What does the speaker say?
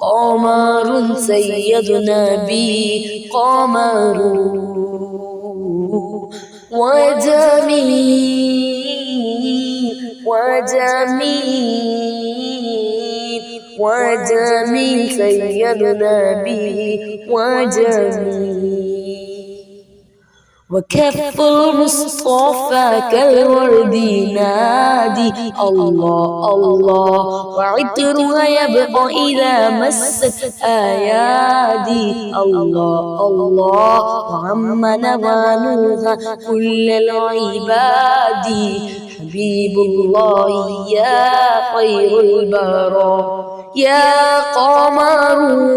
قمر سيدنا بي قمر وجميل سيدنا بي وجميل وكف المصطفى كالورد ينادي الله الله وعطرها يبقى إذا مست أيادي الله الله وعم نوالها كل العباد حبيب الله يا خير البراء يا قمر